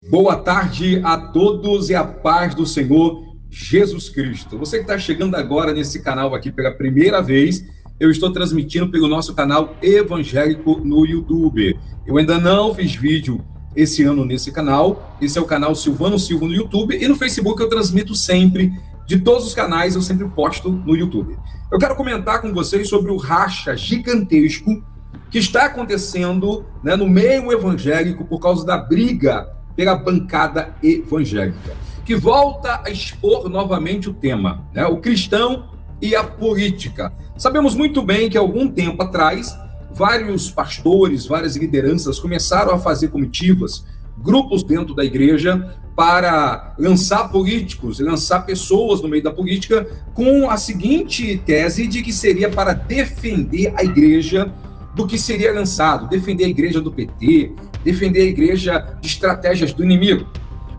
Boa tarde a todos e a paz do Senhor Jesus Cristo. Você que está chegando agora nesse canal aqui pela primeira vez, eu estou transmitindo pelo nosso canal evangélico no YouTube. Eu ainda não fiz vídeo esse ano nesse canal. Esse é o canal Silvano Silva no YouTube, e no Facebook eu transmito sempre. De todos os canais eu sempre posto no YouTube. Eu quero comentar com vocês sobre o racha gigantesco que está acontecendo, no meio evangélico por causa da briga pela bancada evangélica, que volta a expor novamente o tema, o cristão e a política. Sabemos muito bem que há algum tempo atrás, vários pastores, várias lideranças começaram a fazer comitivas, grupos dentro da igreja, para lançar políticos, lançar pessoas no meio da política, com a seguinte tese de que seria para defender a igreja do que seria lançado, defender a igreja do PT, defender a igreja de estratégias do inimigo.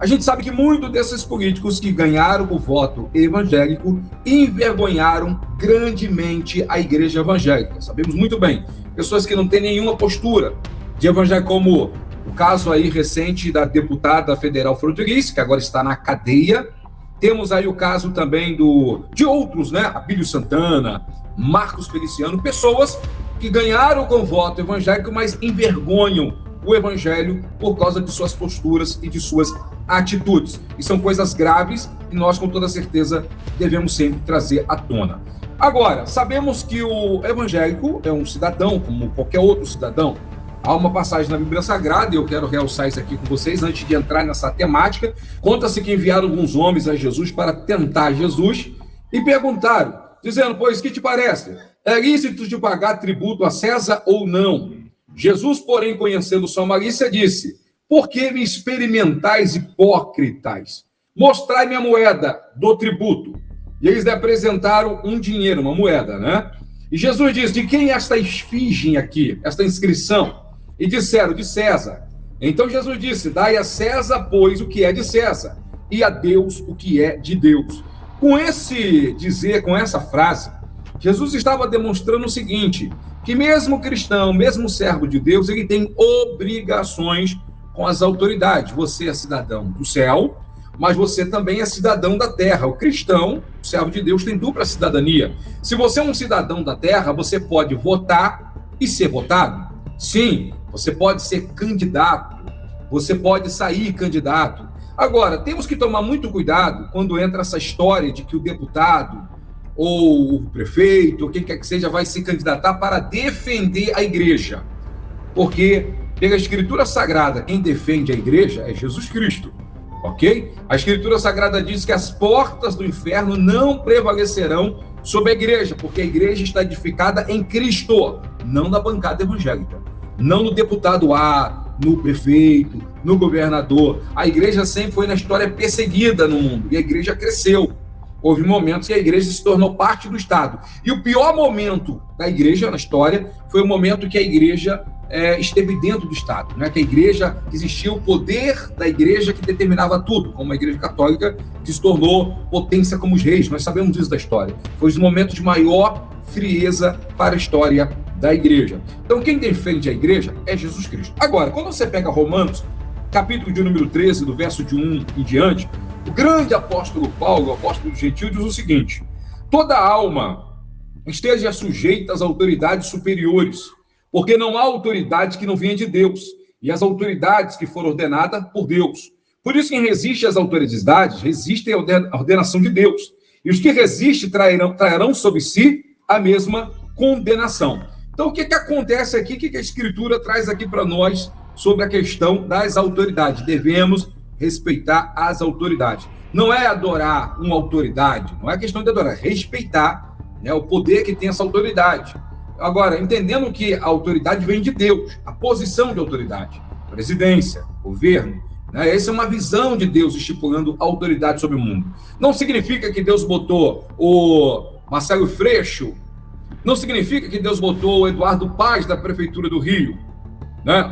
A gente sabe que muitos desses políticos que ganharam o voto evangélico envergonharam grandemente a igreja evangélica. Sabemos muito bem, pessoas que não têm nenhuma postura de evangélico, como o caso aí recente da deputada federal Flor-de-Lis, que agora está na cadeia. Temos aí o caso também de outros, Abílio Santana, Marcos Feliciano, pessoas que ganharam com o voto evangélico, mas envergonham o evangelho por causa de suas posturas e de suas atitudes. E são coisas graves e nós, com toda certeza, devemos sempre trazer à tona. Agora, sabemos que o evangélico é um cidadão, como qualquer outro cidadão. Há uma passagem na Bíblia Sagrada, e eu quero realçar isso aqui com vocês, antes de entrar nessa temática. Conta-se que enviaram alguns homens a Jesus para tentar Jesus e perguntaram, dizendo, pois, que te parece? É lícito de pagar tributo a César ou não? Jesus, porém, conhecendo sua malícia, disse, por que me experimentais, hipócritas? Mostrai-me a moeda do tributo. E eles lhe apresentaram um dinheiro, uma moeda, E Jesus disse, de quem é esta esfinge aqui, esta inscrição? E disseram, de César. Então Jesus disse, dai a César, pois, o que é de César, e a Deus o que é de Deus. Com esse dizer, com essa frase, Jesus estava demonstrando o seguinte, que mesmo cristão, mesmo servo de Deus, ele tem obrigações com as autoridades. Você é cidadão do céu, mas você também é cidadão da terra. O cristão, o servo de Deus, tem dupla cidadania. Se você é um cidadão da terra, você pode votar e ser votado. Sim, você pode ser candidato, você pode sair candidato. Agora, temos que tomar muito cuidado quando entra essa história de que o deputado ou o prefeito, ou quem quer que seja, vai se candidatar para defender a igreja. Porque, pela Escritura Sagrada, quem defende a igreja é Jesus Cristo, ok? A Escritura Sagrada diz que as portas do inferno não prevalecerão sobre a igreja, porque a igreja está edificada em Cristo, não na bancada evangélica, não no deputado A, no prefeito, no governador. A igreja sempre foi na história perseguida no mundo, e a igreja cresceu. Houve momentos que a igreja se tornou parte do Estado. E o pior momento da igreja na história foi o momento que a igreja esteve dentro do Estado, que a igreja, existia o poder da igreja que determinava tudo, como a igreja católica, que se tornou potência como os reis. Nós sabemos disso da história. Foi um momento de maior frieza para a história da igreja. Então, quem defende a igreja é Jesus Cristo. Agora, quando você pega Romanos, capítulo de número 13, do verso de 1 em diante, o grande apóstolo Paulo, o apóstolo gentil, diz o seguinte, toda alma esteja sujeita às autoridades superiores, porque não há autoridade que não venha de Deus, e as autoridades que foram ordenadas por Deus. Por isso, quem resiste às autoridades, resiste à ordenação de Deus. E os que resistem trarão sobre si a mesma condenação. Então, o que acontece aqui? O que a Escritura traz aqui para nós sobre a questão das autoridades? Devemos respeitar as autoridades. Não é adorar uma autoridade, não é questão de adorar, é respeitar o poder que tem essa autoridade. Agora, entendendo que a autoridade vem de Deus, a posição de autoridade, presidência, governo, essa é uma visão de Deus estipulando a autoridade sobre o mundo. Não significa que Deus botou o Marcelo Freixo, não significa que Deus botou o Eduardo Paz da Prefeitura do Rio,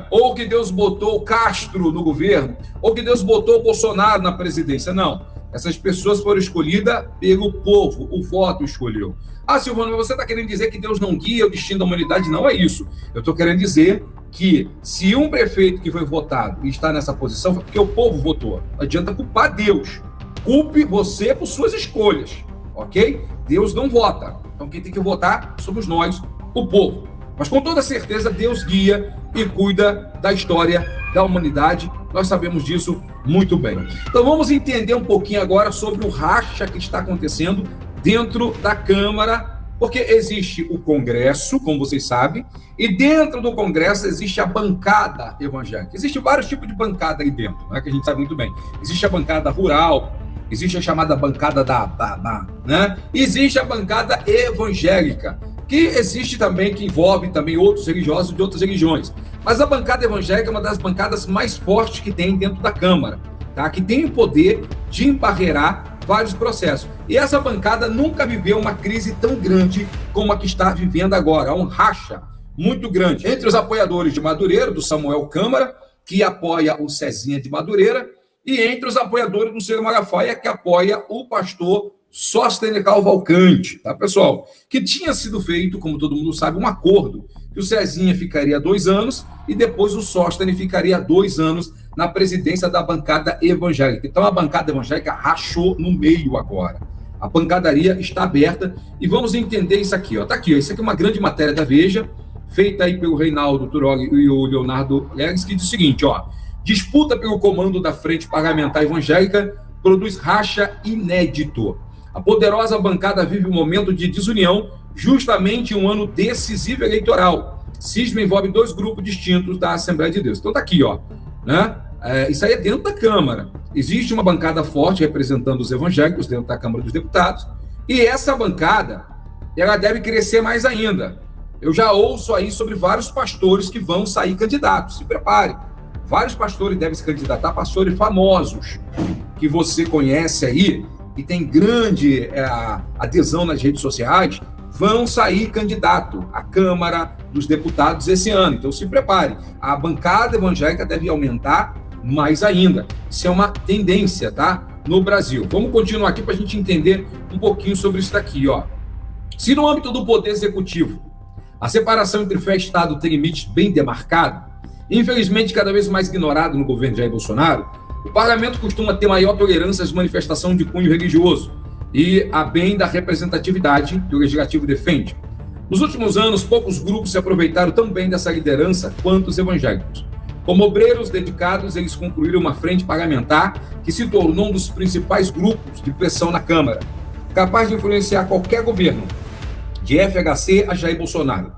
ou que Deus botou o Castro no governo, ou que Deus botou o Bolsonaro na presidência. Não. Essas pessoas foram escolhidas pelo povo, o voto escolheu. Ah, Silvano, você está querendo dizer que Deus não guia o destino da humanidade? Não é isso. Eu estou querendo dizer que se um prefeito que foi votado e está nessa posição, foi porque o povo votou. Não adianta culpar Deus. Culpe você por suas escolhas, ok? Deus não vota. Então quem tem que votar somos nós, o povo. Mas com toda certeza Deus guia e cuida da história da humanidade. Nós sabemos disso muito bem. Então vamos entender um pouquinho agora sobre o racha que está acontecendo dentro da Câmara, porque existe o Congresso, como vocês sabem, e dentro do Congresso existe a bancada evangélica. Existem vários tipos de bancada aí dentro, né, que a gente sabe muito bem. Existe a bancada rural, existe a chamada bancada né? Existe a bancada evangélica, que existe também, que envolve também outros religiosos de outras religiões. Mas a bancada evangélica é uma das bancadas mais fortes que tem dentro da Câmara, tá? Que tem o poder de embarrear vários processos. E essa bancada nunca viveu uma crise tão grande como a que está vivendo agora. Há um racha muito grande entre os apoiadores de Madureira, do Samuel Câmara, que apoia o Cezinha de Madureira, e entre os apoiadores do Ciro Malafaia, que apoia o pastor Sóstenes Cavalcante, tá, pessoal? Que tinha sido feito, como todo mundo sabe, um acordo, que o Cezinha ficaria 2 anos e depois o Sóstenes ficaria 2 anos na presidência da bancada evangélica. Então a bancada evangélica rachou no meio agora. A pancadaria está aberta e vamos entender isso aqui, ó. Tá aqui, ó. Isso aqui é uma grande matéria da Veja, feita aí pelo Reinaldo Turoli e o Leonardo Leres, que diz o seguinte, ó: disputa pelo comando da Frente Parlamentar Evangélica produz racha inédito. A poderosa bancada vive um momento de desunião, justamente em um ano decisivo eleitoral. Cisma envolve 2 grupos distintos da Assembleia de Deus. Então tá aqui, ó, né? Isso aí é dentro da Câmara. Existe uma bancada forte representando os evangélicos dentro da Câmara dos Deputados, e essa bancada, ela deve crescer mais ainda. Eu já ouço aí sobre vários pastores que vão sair candidatos. Se prepare. Vários pastores devem se candidatar, pastores famosos, que você conhece aí, e tem grande adesão nas redes sociais, vão sair candidato à Câmara dos Deputados esse ano. Então se prepare. A bancada evangélica deve aumentar mais ainda. Isso é uma tendência, tá? No Brasil. Vamos continuar aqui para a gente entender um pouquinho sobre isso daqui, ó. Se no âmbito do Poder Executivo a separação entre fé e Estado tem limites bem demarcados, infelizmente cada vez mais ignorado no governo Jair Bolsonaro, o parlamento costuma ter maior tolerância às manifestações de cunho religioso e a bem da representatividade que o legislativo defende. Nos últimos anos, poucos grupos se aproveitaram tão bem dessa liderança quanto os evangélicos. Como obreiros dedicados, eles concluíram uma frente parlamentar que se tornou um dos principais grupos de pressão na Câmara, capaz de influenciar qualquer governo, de FHC a Jair Bolsonaro,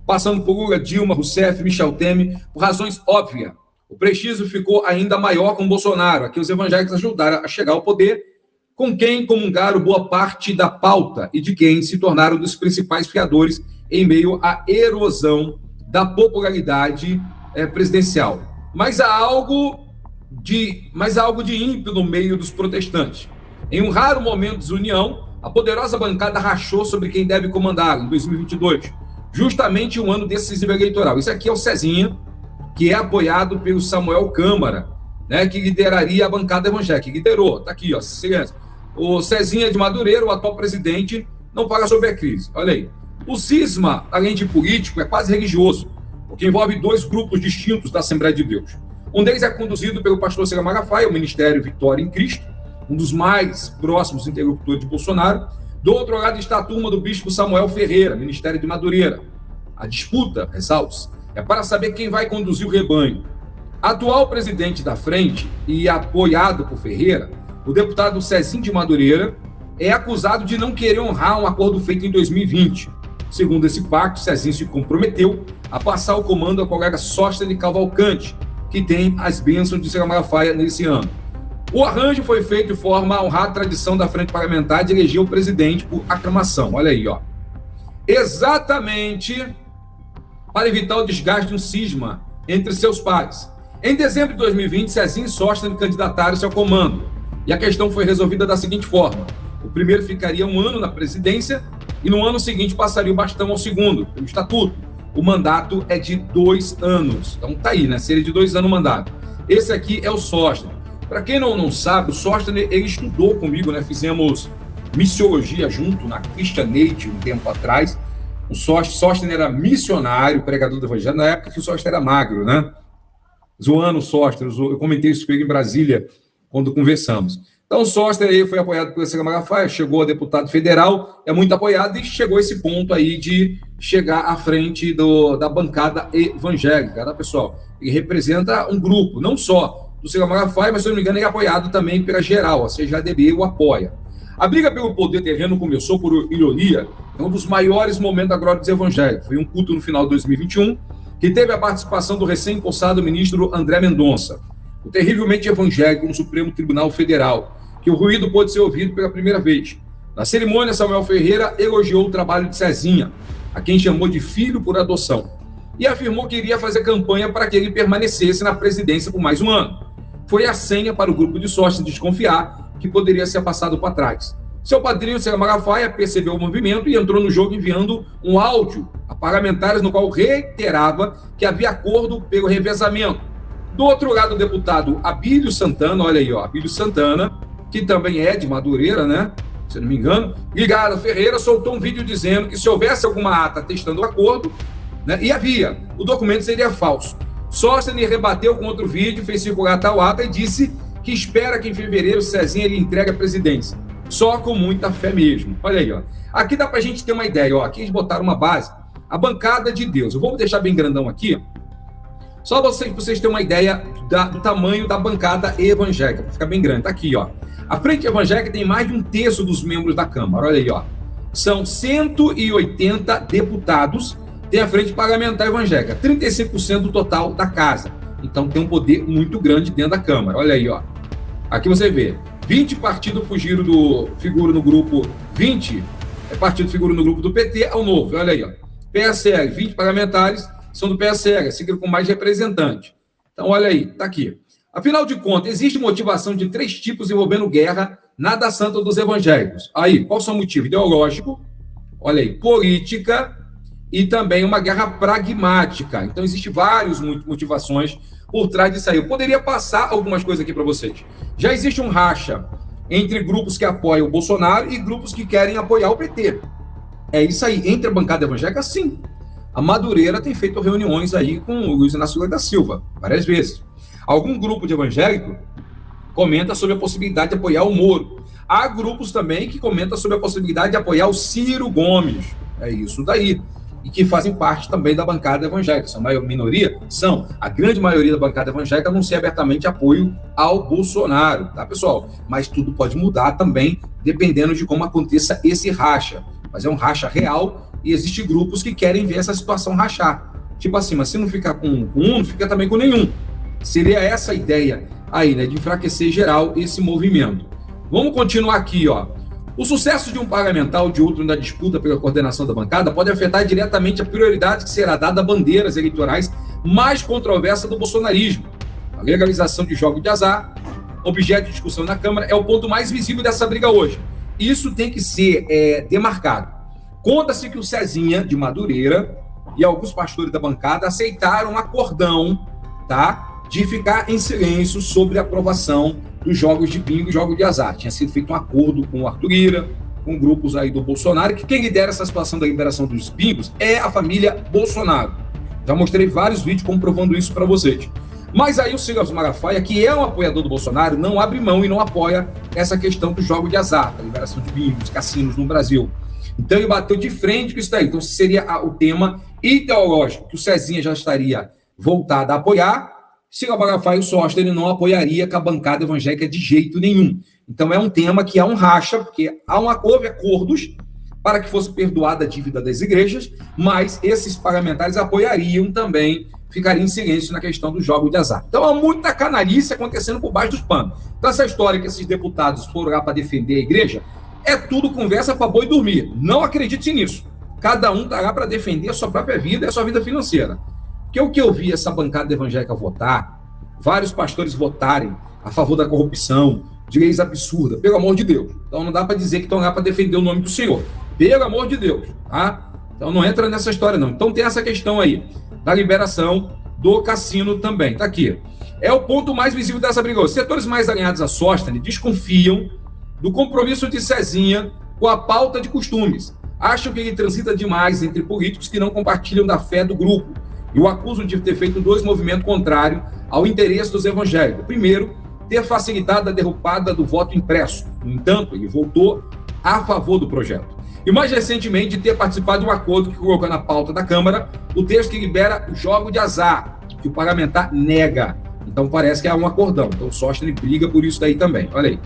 passando por Lula, Dilma, Rousseff, Michel Temer, por razões óbvias. O prestígio ficou ainda maior com Bolsonaro. Aqui os evangélicos ajudaram a chegar ao poder, com quem comungaram boa parte da pauta e de quem se tornaram dos principais fiadores em meio à erosão da popularidade presidencial. Mas há algo de ímpio no meio dos protestantes. Em um raro momento de desunião, a poderosa bancada rachou sobre quem deve comandar em 2022, justamente um ano decisivo eleitoral. Isso aqui é o Cezinha, que é apoiado pelo Samuel Câmara, né, que lideraria a bancada evangélica, que liderou, tá aqui, ó, silêncio. O Cezinha de Madureira, o atual presidente, não fala sobre a crise. Olha aí. O cisma, além de político, é quase religioso, porque envolve 2 grupos distintos da Assembleia de Deus. Um deles é conduzido pelo pastor Ciro Malafaia, o Ministério Vitória em Cristo, um dos mais próximos interlocutores de Bolsonaro. Do outro lado está a turma do bispo Samuel Ferreira, Ministério de Madureira. A disputa, ressalta-se, é para saber quem vai conduzir o rebanho. Atual presidente da frente e apoiado por Ferreira, o deputado Cezinha de Madureira é acusado de não querer honrar um acordo feito em 2020. Segundo esse pacto, Cezinha se comprometeu a passar o comando ao colega Sóstenes Cavalcante, que tem as bênçãos de Ciro Malafaia nesse ano. O arranjo foi feito de forma a honrar a tradição da frente parlamentar de eleger o presidente por aclamação. Olha aí, ó. Exatamente para evitar o desgaste de um cisma entre seus pares. Em dezembro de 2020, Cezinha e Sóstenes candidataram-se ao comando. E a questão foi resolvida da seguinte forma: o primeiro ficaria 1 ano na presidência e no ano seguinte passaria o bastão ao segundo, pelo estatuto. O mandato é de 2 anos. Então tá aí, né? Seria de 2 anos o mandato. Esse aqui é o Sóstenes. Para quem não sabe, o Sóstenes, ele estudou comigo, né? Fizemos missiologia junto na Christianate um tempo atrás. O Sóstenes era missionário, pregador do evangelho, na época que o Sóstenes era magro, né? Zoando o Sóstenes, eu comentei isso com ele em Brasília, quando conversamos. Então, o Sóstenes aí foi apoiado pelo Ciro Malafaia, chegou a deputado federal, é muito apoiado, e chegou a esse ponto aí de chegar à frente da bancada evangélica, tá, pessoal? Ele representa um grupo, não só do Ciro Malafaia, mas, se eu não me engano, ele é apoiado também pela geral, ou seja, a ADB o apoia. A briga pelo poder terreno começou por ironia, é um dos maiores momentos da glória dos evangélicos. Foi um culto no final de 2021, que teve a participação do recém-possado ministro André Mendonça, o terrivelmente evangélico no Supremo Tribunal Federal, que o ruído pôde ser ouvido pela primeira vez. Na cerimônia, Samuel Ferreira elogiou o trabalho de Cezinha, a quem chamou de filho por adoção, e afirmou que iria fazer campanha para que ele permanecesse na presidência por mais um ano. Foi a senha para o grupo de sócios desconfiar que poderia ser passado para trás. Seu padrinho, Ciro Malafaia, percebeu o movimento e entrou no jogo enviando um áudio a parlamentares no qual reiterava que havia acordo pelo revezamento. Do outro lado, o deputado Abílio Santana, olha aí, ó, Abílio Santana, que também é de Madureira, né? Se não me engano, ligado a Ferreira, soltou um vídeo dizendo que se houvesse alguma ata atestando o acordo, né, e havia, o documento seria falso. Sóstenes rebateu com outro vídeo, fez circular tal ata e disse que espera que em fevereiro Cezinha ele entregue a presidência. Só com muita fé mesmo. Olha aí, ó. Aqui dá pra gente ter uma ideia, ó. Aqui eles botaram uma base. A bancada de Deus. Eu vou deixar bem grandão aqui, só para vocês terem uma ideia do tamanho da bancada evangélica. Vai ficar bem grande. Tá aqui, ó. A frente evangélica tem mais de 1/3 dos membros da Câmara. Olha aí, ó. São 180 deputados. Tem a frente parlamentar evangélica. 35% do total da casa. Então tem um poder muito grande dentro da Câmara. Olha aí, ó. Aqui você vê. 20 partidos figuram no grupo, 20 partidos figuram no grupo do PT ao Novo. Olha aí, ó. PSL, 20 parlamentares são do PSL, sigla com mais representante. Então, olha aí, tá aqui. Afinal de contas, existe motivação de 3 tipos envolvendo guerra nada santa dos evangélicos. Aí, qual são o motivo? Ideológico, olha aí, política e também uma guerra pragmática. Então, existem várias motivações por trás disso aí. Eu poderia passar algumas coisas aqui para vocês. Já existe um racha entre grupos que apoiam o Bolsonaro e grupos que querem apoiar o PT. É isso aí. Entre a bancada evangélica, sim. A Madureira tem feito reuniões aí com o Luiz Inácio Lula da Silva, várias vezes. Algum grupo de evangélico comenta sobre a possibilidade de apoiar o Moro. Há grupos também que comentam sobre a possibilidade de apoiar o Ciro Gomes. É isso daí. E que fazem parte também da bancada evangélica. São a minoria? São. A grande maioria da bancada evangélica anuncia abertamente apoio ao Bolsonaro, tá, pessoal? Mas tudo pode mudar também, dependendo de como aconteça esse racha. Mas é um racha real e existem grupos que querem ver essa situação rachar. Tipo assim, mas se não ficar com um, não fica também com nenhum. Seria essa a ideia aí, né, de enfraquecer geral esse movimento. Vamos continuar aqui, ó. O sucesso de um parlamentar ou de outro na disputa pela coordenação da bancada pode afetar diretamente a prioridade que será dada a bandeiras eleitorais mais controversas do bolsonarismo. A legalização de jogos de azar, objeto de discussão na Câmara, é o ponto mais visível dessa briga hoje. Isso tem que ser demarcado. Conta-se que o Cezinha, de Madureira, e alguns pastores da bancada aceitaram um acordão, tá, de ficar em silêncio sobre a aprovação dos jogos de bingo e jogos de azar. Tinha sido feito um acordo com o Arthur Lira, com grupos aí do Bolsonaro, que quem lidera essa situação da liberação dos bingos é a família Bolsonaro. Já mostrei vários vídeos comprovando isso para vocês. Mas aí o Ciro Malafaia, que é um apoiador do Bolsonaro, não abre mão e não apoia essa questão do jogo de azar, da liberação de bingos, cassinos no Brasil. Então ele bateu de frente com isso daí. Então seria o tema ideológico que o Cezinha já estaria voltado a apoiar. Ciro Malafaia e o Sóstenes não apoiaria com a bancada evangélica de jeito nenhum. Então é um tema que há um racha, porque houve acordos para que fosse perdoada a dívida das igrejas, mas esses parlamentares apoiariam também, ficariam em silêncio na questão do jogo de azar. Então há muita canalice acontecendo por baixo dos panos. Então essa história que esses deputados foram lá para defender a igreja, é tudo conversa para boi dormir. Não acredite nisso. Cada um está lá para defender a sua própria vida e a sua vida financeira. Porque o que eu vi essa bancada evangélica votar, vários pastores votarem a favor da corrupção, de leis absurdas, pelo amor de Deus. Então não dá para dizer que estão lá para defender o nome do Senhor. Pelo amor de Deus, tá? Então não entra nessa história, não. Então tem essa questão aí, da liberação do cassino também. Tá aqui. é o ponto mais visível dessa briga. Os setores mais alinhados a Sóstenes desconfiam do compromisso de Cezinha com a pauta de costumes. Acham que ele transita demais entre políticos que não compartilham da fé do grupo e o acusam de ter feito dois movimentos contrários ao interesse dos evangélicos. Primeiro, ter facilitado a derrubada do voto impresso. No entanto, ele voltou a favor do projeto. E mais recentemente, ter participado de um acordo que colocou na pauta da Câmara o texto que libera o jogo de azar, que o parlamentar nega. Então parece que há um acordão. Então o Sóstenes briga por isso daí também. Olha aí.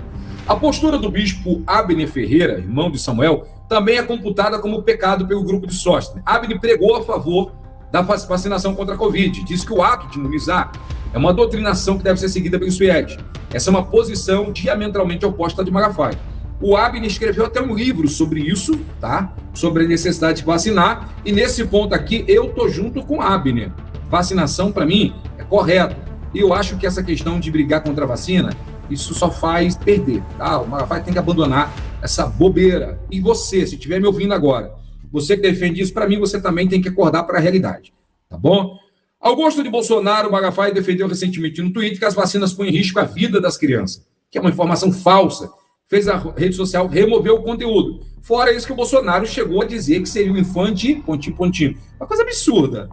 A postura do bispo Abner Ferreira, irmão de Samuel, também é computada como pecado pelo grupo de Sóstenes. Abner pregou a favor da vacinação contra a Covid. Diz que o ato de imunizar é uma doutrinação que deve ser seguida pelos fiéis. Essa é uma posição diametralmente oposta de Malafaia. O Abner escreveu até um livro sobre isso, tá? Sobre a necessidade de vacinar. E nesse ponto aqui, eu tô junto com o Abner. Vacinação, para mim, é correto. E eu acho que essa questão de brigar contra a vacina, isso só faz perder, tá? O Malafaia tem que abandonar essa bobeira. E você, se estiver me ouvindo agora, você que defende isso, para mim, você também tem que acordar para a realidade, tá bom? Augusto de Bolsonaro, o Malafaia defendeu recentemente no Twitter que as vacinas põem em risco a vida das crianças, que é uma informação falsa. Fez a rede social remover o conteúdo. Fora isso que o Bolsonaro chegou a dizer que seria o infante pontinho. Uma coisa absurda.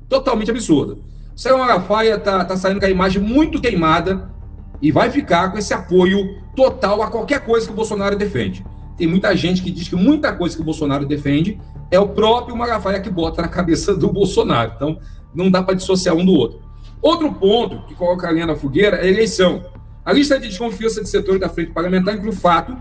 Totalmente absurda. O Sérgio Malafaia tá saindo com a imagem muito queimada e vai ficar com esse apoio total a qualquer coisa que o Bolsonaro defende. Tem muita gente que diz que muita coisa que o Bolsonaro defende é o próprio Malafaia que bota na cabeça do Bolsonaro. Então, não dá para dissociar um do outro. Outro ponto que coloca a lenha na fogueira é a eleição. A lista de desconfiança de setores da frente parlamentar inclui o fato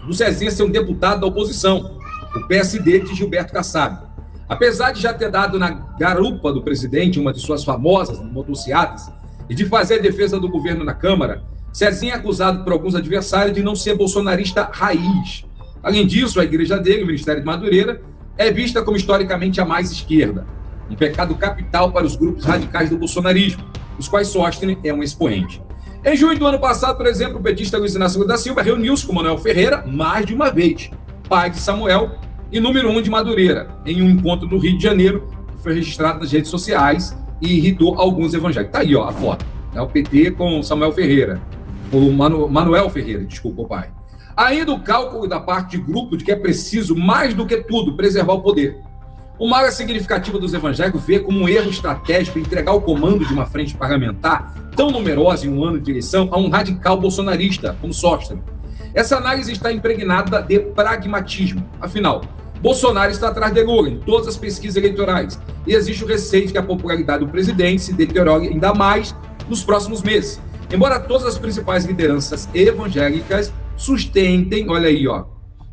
do Cezinha ser um deputado da oposição, o PSD de Gilberto Kassab. Apesar de já ter dado na garupa do presidente uma de suas famosas motocicletas e de fazer a defesa do governo na Câmara, Cezinha é acusado por alguns adversários de não ser bolsonarista raiz. Além disso, a igreja dele, o Ministério de Madureira, é vista como historicamente a mais esquerda, um pecado capital para os grupos radicais do bolsonarismo, os quais Sóstenes é um expoente. Em junho do ano passado, por exemplo, o petista Luiz Inácio da Silva reuniu-se com Manuel Ferreira mais de uma vez, pai de Samuel e número 1 de Madureira, em um encontro no Rio de Janeiro, que foi registrado nas redes sociais e irritou alguns evangélicos. Tá aí, ó, a foto. É o PT com Samuel Ferreira, o Manuel Ferreira, desculpa, o pai. Ainda o cálculo da parte de grupo de que é preciso, mais do que tudo, preservar o poder. Uma área significativa dos evangélicos vê como um erro estratégico entregar o comando de uma frente parlamentar tão numerosa em um ano de eleição a um radical bolsonarista, como Sóstenes. Essa análise está impregnada de pragmatismo. Afinal, Bolsonaro está atrás de Lula em todas as pesquisas eleitorais e existe o receio de que a popularidade do presidente se deteriore ainda mais nos próximos meses. Embora todas as principais lideranças evangélicas sustentem, olha aí, ó,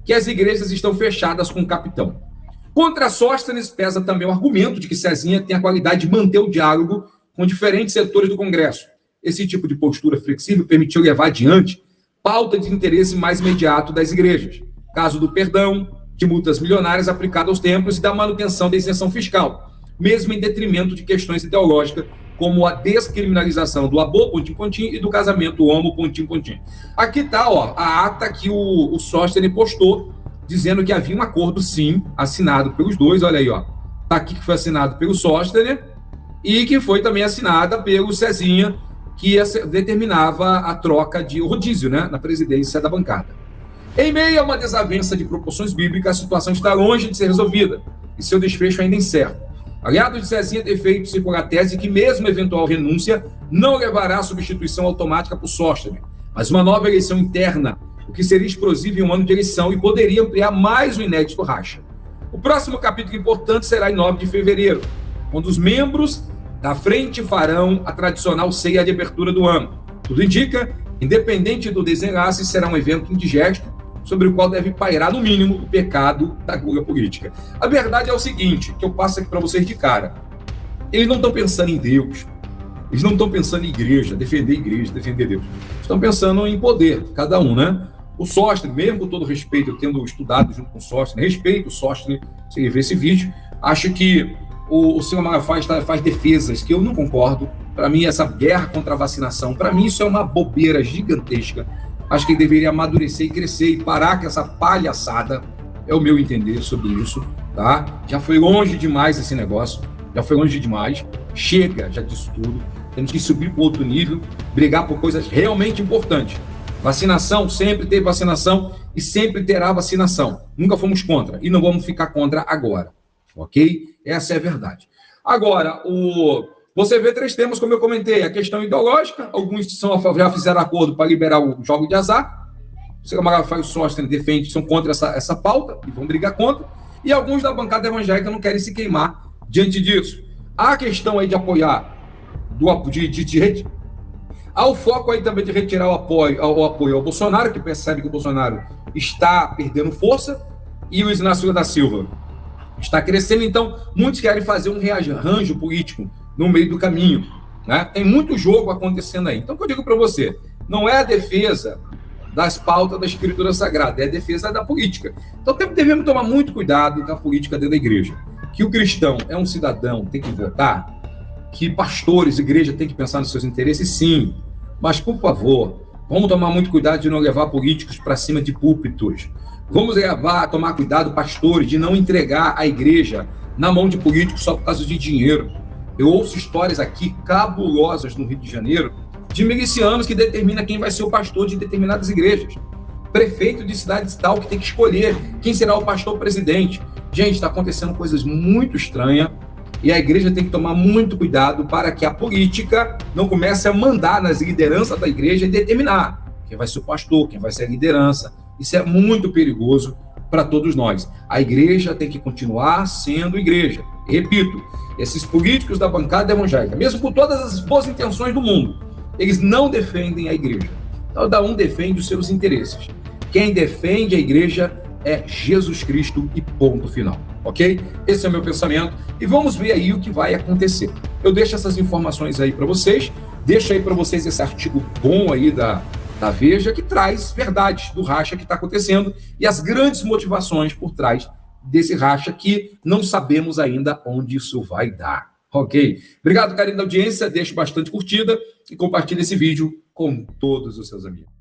que as igrejas estão fechadas com o capitão. Contra Sóstenes pesa também o argumento de que Cezinha tem a qualidade de manter o diálogo com diferentes setores do Congresso. Esse tipo de postura flexível permitiu levar adiante pauta de interesse mais imediato das igrejas. Caso do perdão, de multas milionárias aplicadas aos templos e da manutenção da isenção fiscal, mesmo em detrimento de questões ideológicas como a descriminalização do aborto, e do casamento homo, Aqui está, ó, a ata que o Sóstenes postou, dizendo que havia um acordo, sim, assinado pelos dois, olha aí, ó. Tá aqui que foi assinado pelo Sóstenes e que foi também assinada pelo Cezinha, que determinava a troca de rodízio, né, na presidência da bancada. Em meio a uma desavença de proporções bíblicas, a situação está longe de ser resolvida e seu desfecho ainda incerto. Aliados de Cezinha ter feito circular a tese que mesmo eventual renúncia não levará à substituição automática por Sóstenes, mas uma nova eleição interna, o que seria explosivo em um ano de eleição e poderia ampliar mais o inédito racha. O próximo capítulo importante será em 9 de fevereiro, quando os membros da frente farão a tradicional ceia de abertura do ano. Tudo indica, independente do desenlace, será um evento indigesto, sobre o qual deve pairar, no mínimo, o pecado da gula política. A verdade é o seguinte, que eu passo aqui para vocês de cara. Eles não estão pensando em Deus, eles não estão pensando em igreja, defender Deus. Estão pensando em poder, cada um, né? O Sóstenes, mesmo com todo respeito, eu tendo estudado junto com o Sóstenes, respeito o Sóstenes, se ele ver esse vídeo, acho que o senhor Malafaia faz defesas que eu não concordo. Para mim, essa guerra contra a vacinação, para mim isso é uma bobeira gigantesca. Acho que ele deveria amadurecer e crescer e parar com essa palhaçada, é o meu entender sobre isso, tá? Já foi longe demais esse negócio, já foi longe demais, chega já disso tudo. Temos que subir para outro nível, brigar por coisas realmente importantes. Vacinação, sempre teve vacinação e sempre terá vacinação. Nunca fomos contra e não vamos ficar contra agora, ok? Essa é a verdade. Agora, você vê 3 temas, como eu comentei, a questão ideológica, alguns já fizeram acordo para liberar o jogo de azar, o camarada Fábio Sóstenes defende, são contra essa pauta e vão brigar contra, e alguns da bancada evangélica não querem se queimar diante disso. Há a questão aí de apoiar, há o foco aí também de retirar o apoio ao Bolsonaro, que percebe que o Bolsonaro está perdendo força, e o Inácio da Silva está crescendo, então muitos querem fazer um rearranjo político no meio do caminho, né? Tem muito jogo acontecendo aí. Então, o que eu digo para você, não é a defesa das pautas da Escritura Sagrada, é a defesa da política. Então, devemos tomar muito cuidado com a política dentro da igreja. Que o cristão é um cidadão, tem que votar, que pastores, igreja, tem que pensar nos seus interesses, sim. Mas, por favor, vamos tomar muito cuidado de não levar políticos para cima de púlpitos. Vamos tomar cuidado, pastores, de não entregar a igreja na mão de políticos só por causa de dinheiro. Eu ouço histórias aqui cabulosas no Rio de Janeiro de milicianos que determinam quem vai ser o pastor de determinadas igrejas. Prefeito de cidade tal que tem que escolher quem será o pastor presidente. Gente, está acontecendo coisas muito estranhas e a igreja tem que tomar muito cuidado para que a política não comece a mandar nas lideranças da igreja e determinar quem vai ser o pastor, quem vai ser a liderança. Isso é muito perigoso para todos nós. A igreja tem que continuar sendo igreja. Repito, esses políticos da bancada evangélica, mesmo com todas as boas intenções do mundo, eles não defendem a igreja. Cada um defende os seus interesses. Quem defende a igreja é Jesus Cristo e ponto final, ok? Esse é o meu pensamento e vamos ver aí o que vai acontecer. Eu deixo essas informações aí para vocês, deixo aí para vocês esse artigo bom aí da Veja, que traz verdades do racha que está acontecendo e as grandes motivações por trás desse racha que não sabemos ainda onde isso vai dar, ok? Obrigado, carinho da audiência, deixe bastante curtida e compartilhe esse vídeo com todos os seus amigos.